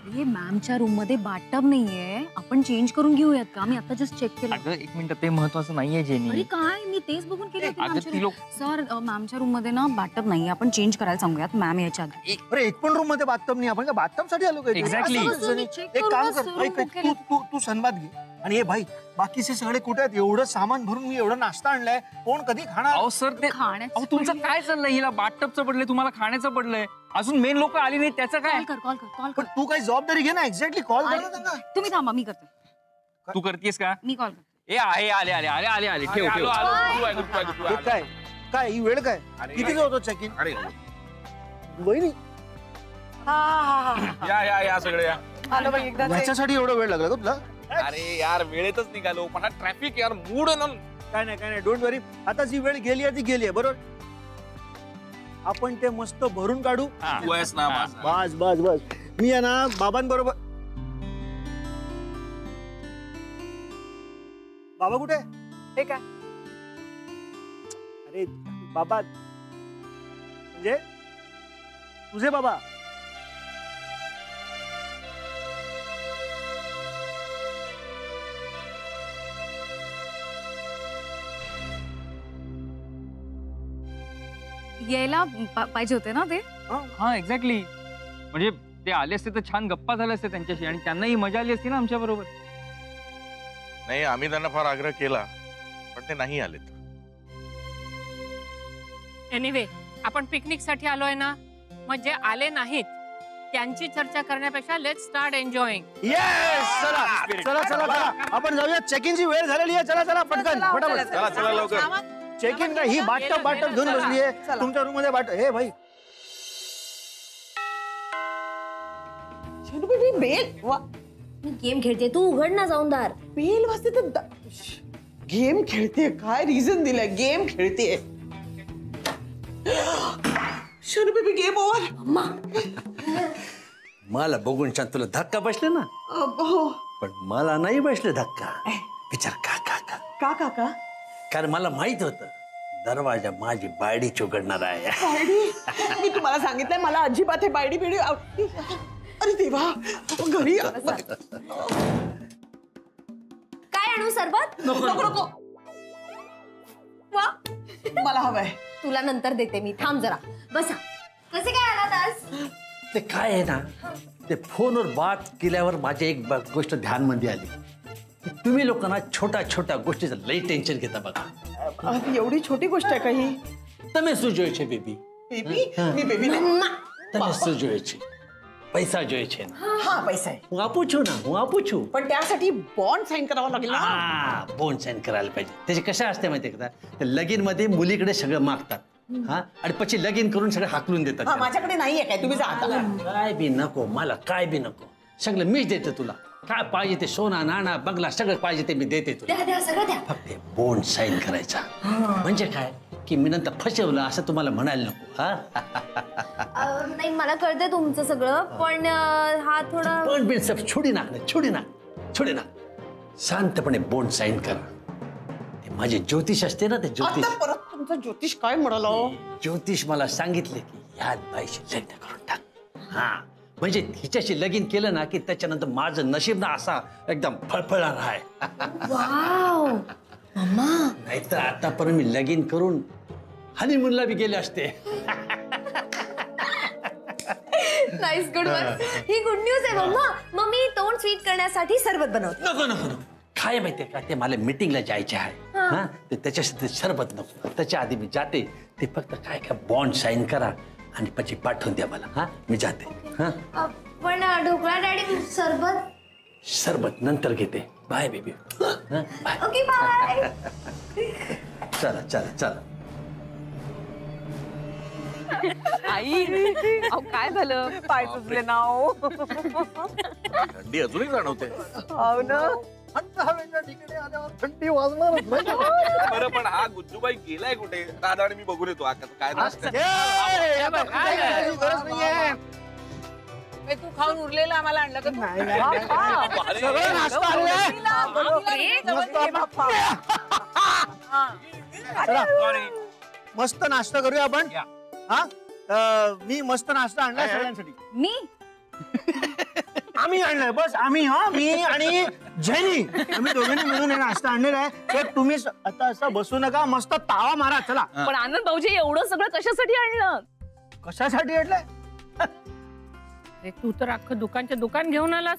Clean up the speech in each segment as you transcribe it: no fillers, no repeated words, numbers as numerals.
हे मॅमच्या रूम मध्ये बाथटब नाहीये, आपण चेंज करून घेऊयात का? मी आता जस्ट चेक केलं. अगं एक मिनिट, ते महत्वाचं नाहीये जेनी. अरे काय, मी तेच बघून केलं ती लोक सर मॅमच्या रूम मध्ये ना बाथटब नाहीये, आपण चेंज करायला सांगूयात मॅम याच्या आधी. अरे एक पण रूम मध्ये बाथटब नाही, आपण का बाथटब साठी आलो काय? एक्झॅक्टली. एक काम कर, तू सनबात घे आणि हे भाई बाकीचे सगळे कुठे आहेत? एवढं सामान भरून मी एवढं नाश्ता आणलाय, कोण कधी खाणार? अहो सर, ते खाण्याचं तुमचं काय चाललंय? हिला बाथटबचं पडलंय, तुम्हाला खाण्याचं पडलंय, अजून मेन लोक आली नाही, त्याचं काय? कॉल कर. पण तू काही जबाबदारी घे ना, एक्झॅक्टली कॉल कर ना त्यांना. तुम्ही थांबा, मी करते. तू करतेस का? मी कॉल करते. ए आहे, आले ठेव. हे काय काय ही वेळ काय? किती होतो चेक इन? अरे वहिनी या सगळे या. याच्यासाठी एवढा वेळ लागला का तुला? अरे यार वेळेतच निघालो, पण हा ट्रॅफिक यार मूड ना. काय नाही डोंट वरी. आता जी वेळ गेली आहे ती गेली आहे, बरोबर. आपण ते मस्त भरून काढू. तू आहेस ना. बस मी आहे ना बाबांबरोबर. बाबा कुठे? हे काय? अरे बाबा म्हणजे तुझे बाबा. यायला पाहिजे होते ना ते. हा एक्झॅक्टली. म्हणजे ते आले असते तर छान गप्पा झाले असते त्यांच्याशी आणि त्यांनाही मजा आली असती ना आमच्या बरोबर. नाही, आम्ही त्यांना फार आग्रह केला पण ते नाही आलेत. एनिवे, आपण पिकनिक साठी आलोय ना, मग जे आले नाहीत त्यांची चर्चा करण्यापेक्षा लेट्स स्टार्ट एन्जॉयिंग. येस, चला आपण जाऊया. चेक इनची वेळ झालेली आहे. चला पटकन फटाफट चला लवकर. चेक इन काय? ही बाथटब घेऊन बसली आहे तुमच्या रूम मध्ये. हे भाई बेल मी गेम खेळते, तू उघड ना जाऊन दार. बेल वाजते तर गेम खेळते. काय रिझन दिलाय? गेम खेळते. Shanu baby game over. मला बघून छान तुला धक्का बसले ना, पण मला नाही बसले धक्का. विचार का कारण मला माहित होतं दरवाजा माझी बायडीच उघडणार आहे. मी तुम्हाला सांगितलंय मला अजिबात हे बायडी बिडी. अरे देवा, घरी काय आणू? सरबत? नको. वा, मला हवंय. तुला नंतर देते मी, थांब जरा. बसा. कसे काय आलात आज? ते काय आहे ना, ते फोनवर बात केल्यावर माझी एक गोष्ट ध्यानमध्ये आली. तुम्ही लोकांना छोट्या गोष्टीचं लई टेन्शन घेता बघा. एवढी छोटी गोष्ट आहे काही? તમે શું જોઈએ છે બેબી? मी बेबी તમે શું જોઈએ છે? પૈસા જોઈએ છે ને? हा, पैसा आहे. હું આપું છું. पण त्यासाठी बॉन्ड साईन करावा लागेल ना. हा, बॉन्ड साईन करायला पाहिजे. त्याचे कशा असते माहितीये का, ते लगीन मध्ये मुलीकडे सगळं मागतात. हा, आणि પછી लगीन करून सगळं हाकलून देतात. हा, माझ्याकडे नाहीये काय, तुम्ही जा आता. काय बी नको मला, काय बी नको. सगळं मीच देते तुला. काय पाहिजे ते सोना नाणा बंगला सगळं पाहिजे ते मी देते तुला. द्या सगळं द्या. फक्त बॉन्ड साईन करायचा. म्हणजे काय की मी नंतर फसवलं असं तुम्हाला म्हणायला नको. हा, नाही मला कळतंय तुमचं सगळं, पण हा थोडा पण बिन सब छोडी नाक. शांतपणे बॉन्ड साईन करा. ते माझे ज्योतिष असते ना, ते ज्योतिष. आता परत तुमचं ज्योतिष काय म्हणाला? ज्योतिष मला सांगितले की ह्या बाईशी लग्न करून टाक. हा, म्हणजे हिच्याशी लगीन केलं ना की त्याच्यानंतर माझं नशीब ना असा एकदम फळफळणार आहे. वाव मम्मा, नाहीतर आतापर्यंत मी लगीन करून हनीमूनला बी गेले असते. Nice, good one. ही गुड न्यूज आहे मम्मा. मग मी तोंड स्वीट करण्यासाठी सरबत बनवते. नको. काय माहितीये का, ते मला मीटिंगला जायचे आहे. हा, ते त्याच्यासाठी सरबत नको. त्याच्या आधी मी जाते. ते फक्त काय बॉन्ड साईन करा आणि પછી पाठवून द्या मला. हा, मी जाते. हा, पण ढोकळा डॅडी, सरबत नंतर घेते. Bye baby. Okay bye. चला. आई, अहो काय झालं? पाय सुचले ना. थंडी अजूनही जाणवते. हो ना. थंड हवेच्या ठिकाणी आल्यावर थंडी वाजणारच नाही. बरं, पण हा गुज्जूबाई गेलाय कुठे? दादा आणि मी बघून येतो. काय गरज नाहीये. तू खाऊन उरलेलं आम्हाला आणलं का? सगळं नाश्ता आणलाय. चला मस्त नाश्ता करूया आपण. हा, मी मस्त नाश्ता आणलाय सगळ्यांसाठी. मी आम्ही आणलंय बस आम्ही मी आणि जेनी आम्ही दोघांनी मिळून हे नाश्ता आणलेला आहे. ते तुम्ही आता असं बसू नका, मस्त तावा मारा चला. पण आनंद भाऊजी एवढं सगळं कशासाठी आणलं? कशासाठी आणलंय? अरे तू तर अख्खं दुकान घेऊन आलास.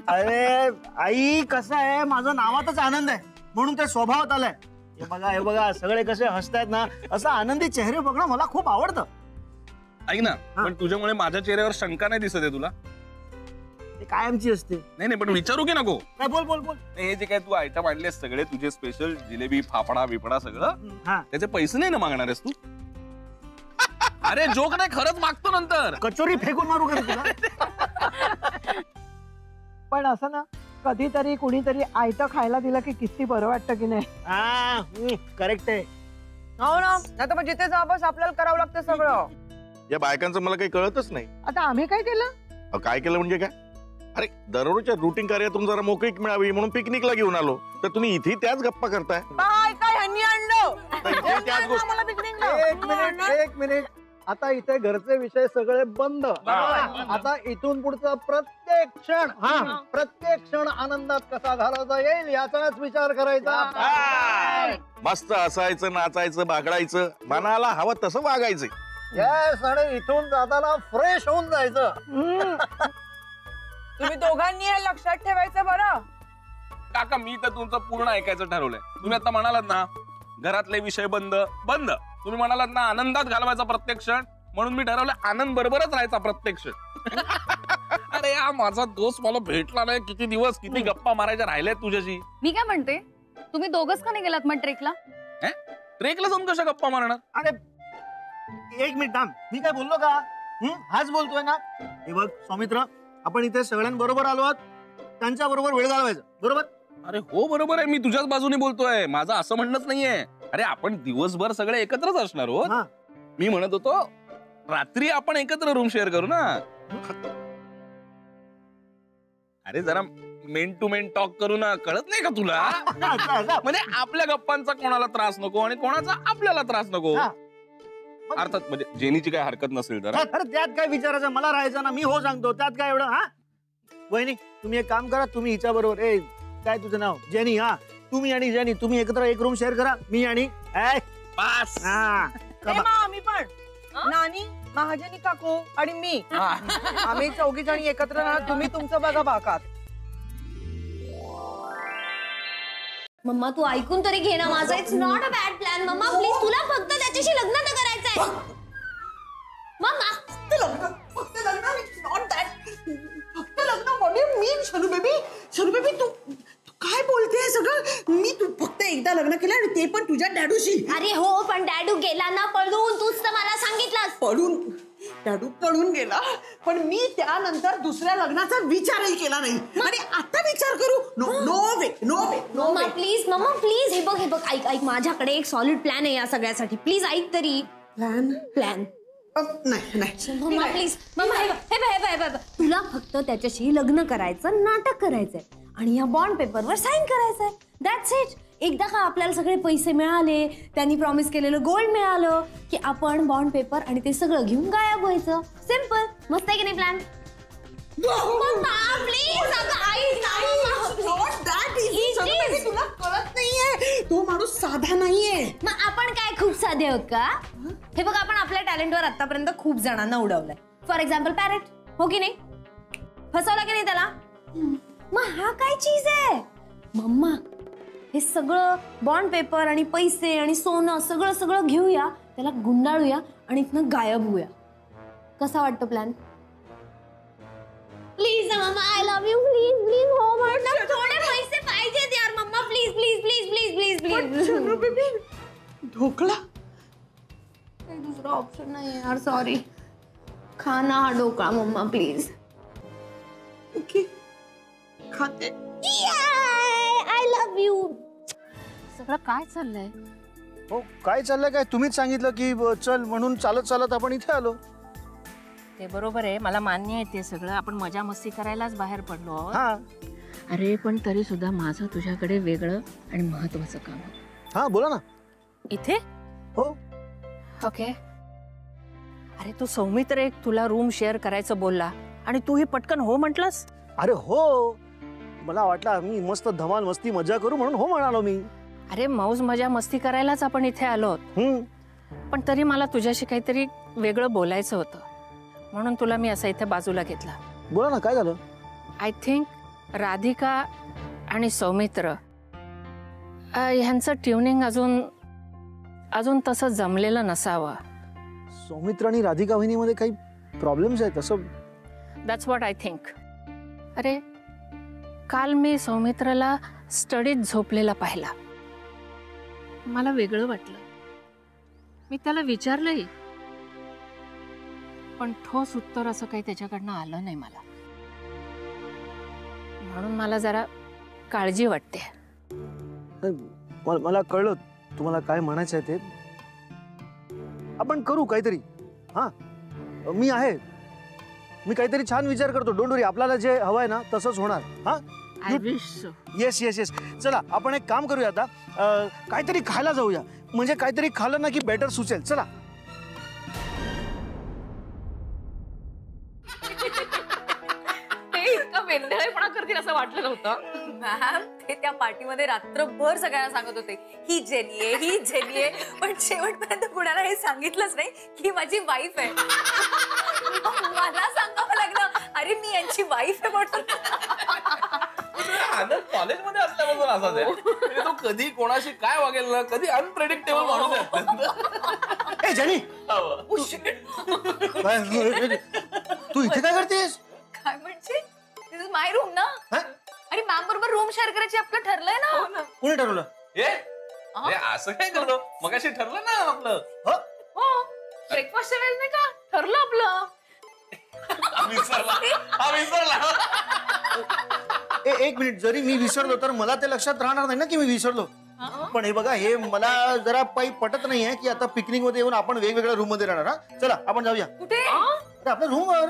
अरे आई कसं आहे, माझं नावातच आनंद आहे म्हणून ते स्वभावात आलंय. हे बघा सगळे कसे हसतायत ना, असं आनंदी चेहरे बघणं मला खूप आवडतं. ऐक ना, पण तुझ्यामुळे माझ्या चेहऱ्यावर शंका नाही दिसत आहे तुला? ते कायमची असते. नाही पण विचारू की नको? काय बोल. हे जे काय तू आयटम आणलेस सगळे तुझे स्पेशल जिलेबी फाफडा बिफडा सगळं, हा त्याचे पैसे नाही ना मागणार आहेस तू? अरे जोक नाही, खरंच मागतो नंतर. कचोरी फेकून मारू का तुला? पण असं ना कधीतरी कुणीतरी आयतं खायला दिलं की किती बरं वाटतं की नाही? करेक्ट आहे. हो ना, नाही तर जिथे जा बस आपल्याला करावं लागतं सगळं. या बायकांचं मला काही कळतच नाही. आता आम्ही काय केलं? काय केलं म्हणजे काय? अरे दररोजच्या रुटीन कार्यातून जरा मोकळीक मिळावी म्हणून पिकनिकला घेऊन आलो, तर तुम्ही इथे त्याच गप्पा करताय. काय ह्यांनी आणलं? त्याच गोष्टी. एक मिनिट आता इथे घरचे विषय सगळे बंद. आता इथून पुढचा प्रत्येक क्षण आनंदात कसा घालवता येईल याचाच विचार करायचा. मस्त असायचं, नाचायचं, बागडायचं, मनाला हवं तसं वागायचं. येस, आणि इथून जाताना फ्रेश होऊन जायचं. तुम्ही दोघांनी हे लक्षात ठेवायचं बरं. काका मी तर तुमचं पूर्ण ऐकायचं ठरवलंय. तुम्ही आता म्हणालात ना घरातले विषय बंद. तुम्ही म्हणालात ना आनंदात घालवायचा प्रत्येक क्षण, म्हणून मी ठरवलं आनंद बरोबरच राहायचा प्रत्येक क्षण. अरे हा माझा दोस्त मला भेटला नाही, किती दिवस किती गप्पा मारायच्या राहिल्यात तुझ्याशी. मी काय म्हणते, तुम्ही दोघच का नाही गेलात मग ट्रेकला? ट्रेकला जाऊन कशा गप्पा मारणार? अरे एक मिनिट थांब, मी काय बोललो का? हाच बोलतोय ना. हे बघ सौमित्र, आपण इथे सगळ्यांबरोबर आलो आहोत, त्यांच्या बरोबर वेळ घालवायचा, बरोबर? अरे हो बरोबर आहे, मी तुझ्याच बाजूने बोलतोय, माझं असं म्हणणंच नाहीये. अरे आपण दिवसभर सगळे एकत्रच असणार आहोत. मी म्हणत होतो रात्री आपण एकत्र रूम शेअर करू ना. अरे जरा मेन टू मेन टॉक करू ना, कळत नाही का तुला? म्हणजे आपल्या गप्पांचा कोणाला त्रास नको आणि कोणाचा आपल्याला त्रास नको. अर्थात म्हणजे जेनीची काय हरकत नसेल तर. अरे त्यात काय विचारायचं, मला राहायचं ना, मी हो सांगतो, त्यात काय एवढं. वहिनी तुम्ही एक काम करा, तुम्ही हिच्या बरोबर, काय तुझं नाव? जेनी. तुम्ही आणि जेनी तुम्ही एकत्र एक रूम शेअर करा, मी आणि बस. आम्ही पण नानी, महाजनी काकू आणि मी, आम्ही 4 जणी एकत्र राहणार. तुम्ही तुमचं बघा बाकात. मम्मा तू ऐकून तरी घे ना माझं. It's not a bad plan mama, please. तुला फक्त त्याच्याशी लग्न तर करायचंय मम्मा. फक्त लग्न मी शनू बेबी तू काय बोलते सगळं? मी तू फक्त एकदा लग्न केलं आणि ते पण तुझ्या डॅडूशी. अरे हो, पण डॅडू गेला ना पळून. तूच तर मला सांगितलंस. डॅडू पळून गेला, पण मी त्यानंतर दुसऱ्या लग्नाचा विचारही केला नाही. आणि आता विचार करू? No way. Mama please, mama please. हे बघ ऐक, माझ्याकडे एक सॉलिड प्लॅन आहे या सगळ्यासाठी. प्लीज ऐक तरी. प्लॅन नाही मम्मा प्लीज. मम्मा हे बघ, तुला फक्त त्याच्याशी लग्न करायचं, नाटक करायचंय आणि या बॉन्ड पेपरवर साईन करायचंय. That's it. एकदा का आपल्याला सगळे पैसे मिळाले, त्यांनी प्रॉमिस केलेलं गोल्ड मिळालं की आपण बॉन्ड पेपर आणि ते सगळं घेऊन गायब व्हायचं. सिम्पल. मस्त आहे की नाही प्लॅन? तुला कळत नाहीये, तो माणूस साधा नाहीये. मग आपण काय खूप साधे आहोत का? हे बघ, आपण आपल्या टॅलेंटवर आतापर्यंत खूप जणांना उडवलंय. फॉर एक्झाम्पल पॅरेट, हो की नाही? फसवलं की नाही त्याला? मग हा काय चीज आहे मम्मा? हे सगळं बॉन्ड पेपर आणि पैसे आणि सोनं सगळं घेऊया, त्याला गुंडाळूया आणि इथनं गायब होऊया. कसा वाटतो plan? Please mama, I love you. Please हो म्हणलं. थोडे पैसे पाहिजेत यार मम्मा. प्लीज. बेबी ढोकळा दुसरा ऑप्शन नाही यार, सॉरी. खाना हा ढोकळा मम्मा प्लीज. ओके खाते. I love you. सगळं काय चाललंय? हो काय चाललंय काय? तुम्हीच सांगितलं की चल म्हणून चालत आपण इथे आलो. ते बरोबर आहे, मला मान्य आहे ते सगळं. आपण मजा मस्ती करायलाच बाहेर पडलो आहोत. अरे पण तरी सुद्धा माझं तुझ्याकडे वेगळं आणि महत्वाचं काम आहे. बोला ना. इथे हो. ओके. अरे तू सौमित्र एक तुला रूम शेअर करायचं बोलला आणि तू ही पटकन हो म्हटलंस. अरे हो, मला वाटलं आम्ही मस्त धमाल मस्ती मजा करू म्हणून हो म्हणालो मी. अरे मौज मजा मस्ती करायलाच आपण इथे आलो. पण तरी मला तुझ्याशी काहीतरी वेगळं बोलायचं होतं, म्हणून तुला मी असं इथे बाजूला घेतला. बोला ना, काय झालं? आय थिंक राधिका आणि सौमित्र ह्यांचं ट्युनिंग अजून तसं जमलेलं नसावं. सौमित्र आणि राधिका वहिनीमध्ये काही प्रॉब्लेम्स आहेत असं? That's what I think. अरे काल मी सौमित्रला स्टडीत झोपलेला पाहिला. मला वेगळं वाटलं. मी त्याला विचारलंही, पण ठोस उत्तर असं काही त्याच्याकडनं आलं नाही मला. म्हणून मला जरा काळजी वाटते. मला कळलं तुम्हाला काय म्हणायचं आहे ते. आपण करू काहीतरी. हा, मी आहे. मी काहीतरी छान विचार करतो. डोंट वरी, आपल्याला जे हवंय ना तसंच होणार. हा, I wish so. Yes yes yes. चला आपण एक काम करूया आता, काहीतरी खायला जाऊया. म्हणजे काहीतरी खाल्लं ना की बेटर सुचेल. चला. इतका वेंधळेपणा करतील असं वाटलं नव्हतं. मॅम, ते त्या पार्टीमध्ये रात्रभर सगळ्यांना सांगत होते ही जेनी आहे, ही जेनी आहे, पण शेवटपर्यंत कुणाला हे सांगितलंच नाही की माझी वाईफ आहे. मला सांगावं लागलं, अरे मी यांची वाईफ आहे म्हणून. आनंद कॉलेजमध्ये असल्यापासून असाच आहे. म्हणजे तो कधी कोणाशी काय वागेल ना, कधी अनप्रेडिक्टेबल माणूस आहे. ए जेनी, तू इथे काय करतेस? काय म्हणजे, दिस इज माय रूम ना. आणि मॅम बरोबर रूम शेअर करायची आपलं ठरलंय ना. कोणी ठरवलं? असं काय करतो? मगाशी ठरलं ना आपलं. हो, ब्रेकफास्टच्या वेळेस नाही का ठरलं आपलं. विसरला. एक मिनिट, जरी मी विसरलो तर मला ते लक्षात राहणार नाही ना की मी विसरलो. पण हे बघा, हे मला जरा काही पटत नाहीये की आता पिकनिक मध्ये येऊन आपण वेगवेगळ्या रूम मध्ये राहणार. हा, चला आपण जाऊया. कुठे? आपल्या रूमवर.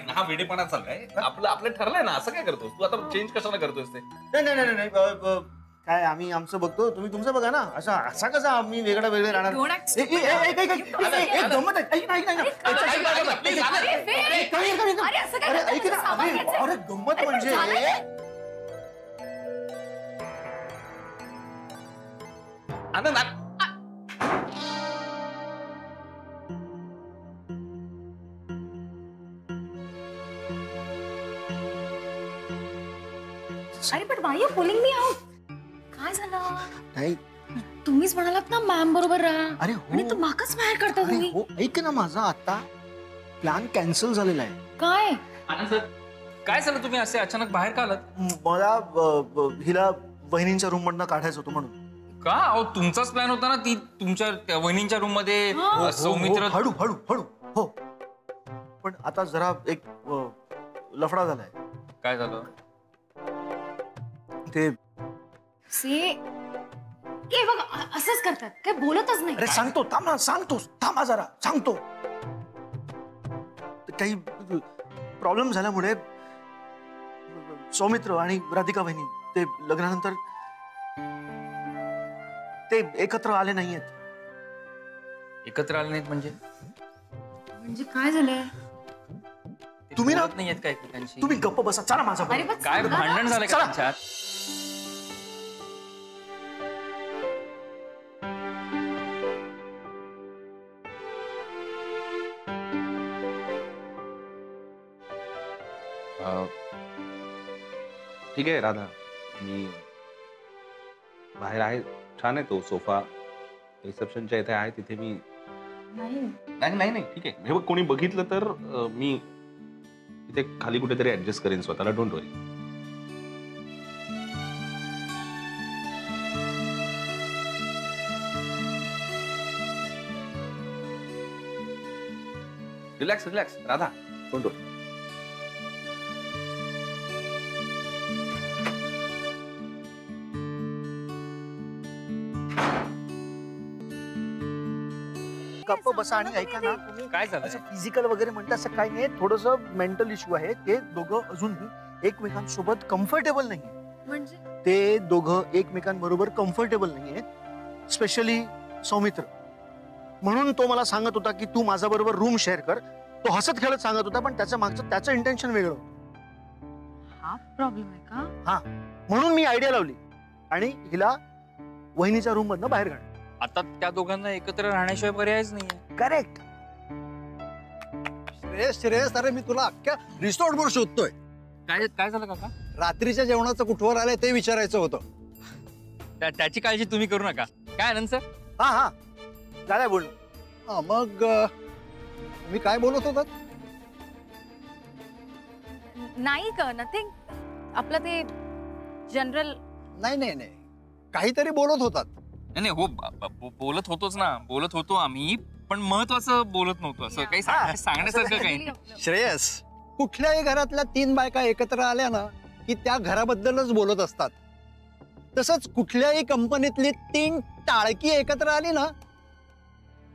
हा वेडेपणा चाललाय. आपलं ठरलंय ना, असं काय करतोस तू? आता चेंज कशाला करतोस ते? नाही, काय आम्ही आमचं बघतो, तुम्ही तुमचं बघा ना. असा कसा आम्ही वेगळं वेगळे राहणार? गंमत आहे. अरे गंमत म्हणजे आनंद, अरे पण Y you pulling me out? काय झालं? नाही, तुम्हीच म्हणालात ना मॅम बरोबर राहा. अरे आणि तू माकच बाहेर करता तुम्ही. हो, ऐक ना, माझा आता प्लॅन कॅन्सल झालेला आहे. काय? आनंद सर, काय झालं? तुम्ही असे अचानक बाहेर का आलात? मला हिला वहिनींच्या रूम मधनं काढायचं होतं म्हणून. का? अहो तुमचाच प्लॅन होता ना, ती तुमच्या वहिनींच्या रूम मध्ये सौमित्र. हळू हळू हळू. हो, पण आता जरा एक लफडा झालाय. काय झालं? ते बघ असंच करतात, काय बोलतच नाही. अरे सांगतो, थांबा जरा, सांगतो. काही प्रॉब्लेम झाल्यामुळे सौमित्र आणि राधिका वहिनी ते लग्नानंतर ते एकत्र आले नाहीयेत. एकत्र आले नाहीत म्हणजे? म्हणजे काय झालंय? तुम्ही ना नाहीयेत काय एकमेकांशी? तुम्ही गप्प बसा. चला माझा. काय भांडण झालं का त्यांच्यात? ठीक आहे राधा, मी बाहेर आहे. छान आहे तो सोफा, रिसेप्शनच्या इथे आहे. तिथे मी नाही ठीक आहे. हे बघ, कोणी बघितलं तर मी इथे खाली कुठेतरी ऍडजस्ट करेन स्वतःला. Don't worry. Relax Radha, don't worry. गप्प बसा आणि ऐका ना. तुम्ही काय झालं? असं फिजिकल वगैरे म्हणता असं काही नाही. थोडंसं मेंटल इश्यू आहे. ते दोघं अजूनही एकमेकांसोबत कम्फर्टेबल नाहीये. म्हणजे ते दोघं एकमेकांबरोबर कम्फर्टेबल नाहीये. स्पेशली सौमित्र. म्हणून तो मला सांगत होता की तू माझ्या बरोबर रूम शेअर कर. तो हसत खेळत सांगत होता, पण त्याच्या मागचं त्याचं इंटेन्शन वेगळं होतं. हा प्रॉब्लेम आहे का? म्हणून मी आयडिया लावली आणि हिला वहिनीच्या रूम मधनं बाहेर काढ. आता त्या दोघांना एकत्र राहण्याशिवाय पर्यायच नाहीये. करेक्ट. श्रेयस, अरे मी तुला अख्ख्या रिसॉर्ट वर शोधतोय. काय काय झालं काका? रात्रीच्या जेवणाचं कुठवर आलंय ते विचारायचं होतं. त्याची काळजी तुम्ही करू नका. काय आनंद सर? हा झालंय बोल. मग मी काय बोलत होतात? नाही का, नथिंग. आपलं ते जनरल. नाही, काहीतरी बोलत होतात. नाही हो, बोलत होतोच ना, बोलत होतो आम्ही, पण महत्वाचं बोलत नव्हतो. असं काही सांगण्यासारखं काही. श्रेयस, कुठल्याही घरातल्या 3 बायका एकत्र आल्या ना की त्या घराबद्दलच बोलत असतात. तसंच कुठल्याही कंपनीतली 3 टाळकी एकत्र आली ना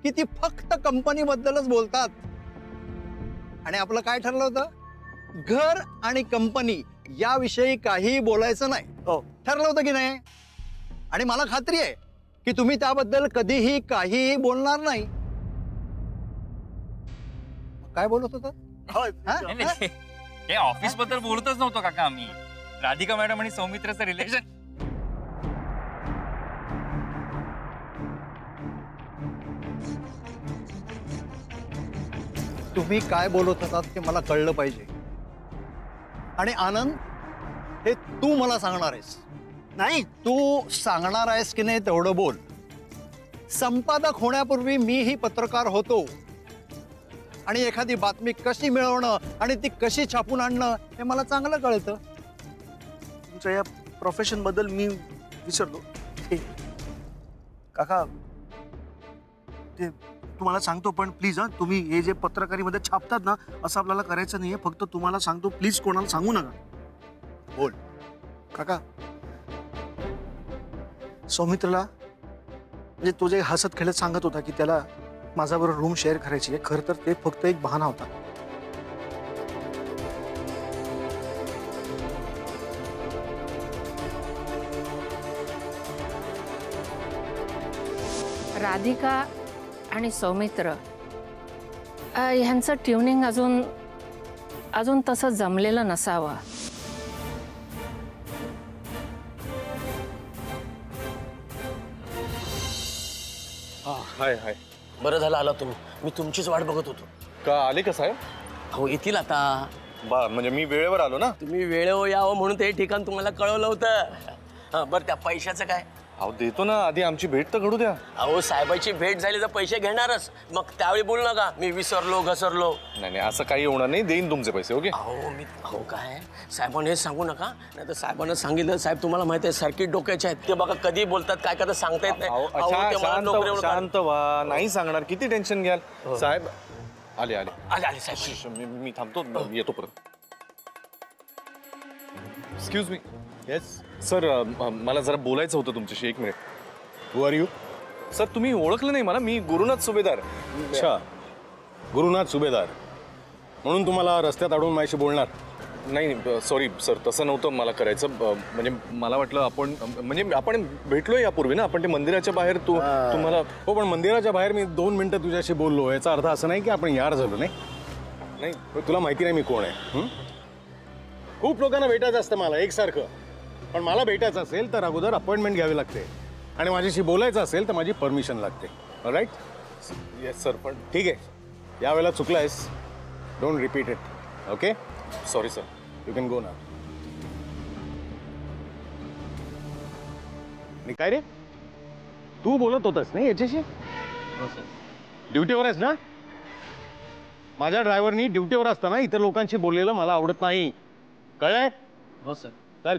की ती फक्त कंपनी बद्दलच बोलतात. आणि आपलं काय ठरलं होतं? घर आणि कंपनी याविषयी काही बोलायचं नाही. ठरलं होतं की नाही? आणि मला खात्री आहे की तुम्ही त्याबद्दल कधीही काहीही बोलणार नाही. काय बोलत होता? हे ऑफिस बद्दल बोलतच नव्हतो काका आम्ही. राधिका मॅडम आणि सौमित्राचं रिलेशन. तुम्ही काय बोलत होतात ते मला कळलं पाहिजे. आणि आनंद, हे तू मला सांगणार आहेस. नाही, तू सांगणार आहेस की नाही तेवढं बोल. संपादक होण्यापूर्वी मीही पत्रकार होतो आणि एखादी बातमी कशी मिळवणं आणि ती कशी छापून आणणं हे मला चांगलं कळतं. तुमच्या या प्रोफेशन बद्दल मी विसरलो. काका, ते तुम्हाला सांगतो, पण प्लीज तुम्ही हे जे पत्रकारीमध्ये छापतात ना, असं आपल्याला करायचं नाहीये. फक्त तुम्हाला सांगतो, प्लीज कोणाला सांगू नका. बोल. काका, सौमित्रला म्हणजे तो जे हसत खेळत सांगत होता की त्याला माझ्याबरोबर रूम शेअर करायची आहे, खरं तर ते फक्त एक बहाणा होता. राधिका आणि सौमित्र ह्यांचं ट्युनिंग अजून तसं जमलेलं नसावं. हाय हाय. बरं झालं आला तुम्ही. मी तुमचीच वाट बघत होतो. का आले का साहेब? हो, येतील आता. म्हणजे मी वेळेवर आलो ना. तुम्ही वेळेवर यावं म्हणून ते ठिकाण तुम्हाला कळवलं होतं. बरं, त्या पैशाचं काय? अहो देतो ना, आधी आमची भेट तर घडू द्या. अहो, साहेबाची भेट झाली तर पैसे घेणारच. मग त्यावेळी बोल नका मी विसरलो घसरलो. नाही, असं काही होणार नाही. देईन तुमचे पैसे. ओके. अहो काय साहेबांना हे सांगू नका, नाही तर साहेबांना सांगितलं. साहेब तुम्हाला माहिती आहे सर्किट डोक्याचे आहेत ते. बघा कधी बोलतात काय करतात सांगता येत नाही. शांत व्हा. नाही सांगणार. किती टेन्शन घ्याल. साहेब आले आले आले साहेब. मी थांबतो, येतो परत. Excuse me. येस सर, मला जरा बोलायचं होतं तुमच्याशी. 1 minute. Who are you? Sir, तुम्ही ओळखलं नाही मला. मी गुरुनाथ सुभेदार. अच्छा, गुरुनाथ सुभेदार. म्हणून तुम्हाला रस्त्यात अडवून माझ्याशी बोलणार? नाही सॉरी सर, तसं नव्हतं मला करायचं. म्हणजे मला वाटलं आपण भेटलो यापूर्वी ना. आपण ते मंदिराच्या बाहेर तुम्हाला. हो, पण मंदिराच्या बाहेर मी 2 मिनिटं तुझ्याशी बोललो. याचा अर्थ असं नाही की आपण यार झालो. नाही, तुला माहिती नाही मी कोण आहे. खूप लोकांना भेटायचं असतं मला एकसारखं. पण मला भेटायचं असेल तर अगोदर अपॉइंटमेंट घ्यावी लागते आणि माझ्याशी बोलायचं असेल तर माझी परमिशन लागते. राईट? Yes sir. पण ठीक आहे, यावेळेला चुकलायस. Don't repeat it. Okay? Sorry sir. You can go ना. काय रे, तू बोलत होतास नाही याच्याशी? ड्युटीवर आहेस ना? माझ्या ड्रायव्हरनी ड्युटीवर असताना इतर लोकांशी बोललेलं मला आवडत नाही. कळलंय? हो सर. चल.